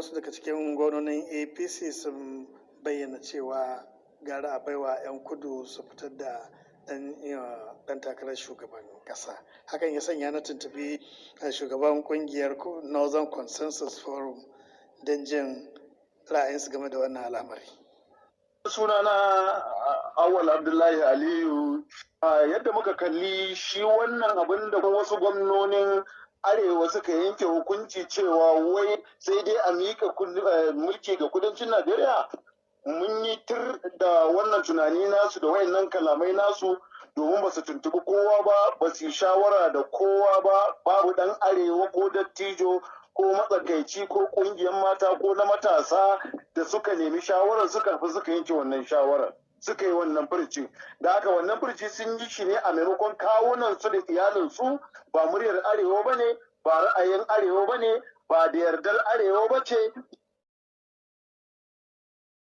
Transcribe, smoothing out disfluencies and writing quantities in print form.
wasu daga cikin gwamnonin APC sun bayyana cewa gara a baiwa 'yan kudu su fitar da ɗan takarar shugaban ƙasa. Hakan ya sanya na tuntubi shugaban ƙungiyar Northern Consensus Forum don jin ra'ayinsu game da wannan al'amari. Sunana Awal Abdullahi Aliyu. Yadda muka kalli shi wannan abin da wasu gwamnonin Arewa suka yanke hukunci cewa wai sai dai a miƙa mulki ga kudancin Najeriya, mun yi tir da wannan tunani nasu da wayannan kalamai nasu, domin ba su tuntuɓi kowa ba su yi shawara da kowa ba, babu ɗan Arewa ko dattijo ko matsakaici ko ƙungiyar mata ko na matasa da suka nemi shawarar suka yanke wannan shawarar, suka yi wannan furci. Da haka wannan furci sun yi shi ne a maimakon kawunan su da iyalinsu, ba muryar Arewa ba ne, ba ra'ayin Arewa ba ne, ba da yardar Arewa ba ce,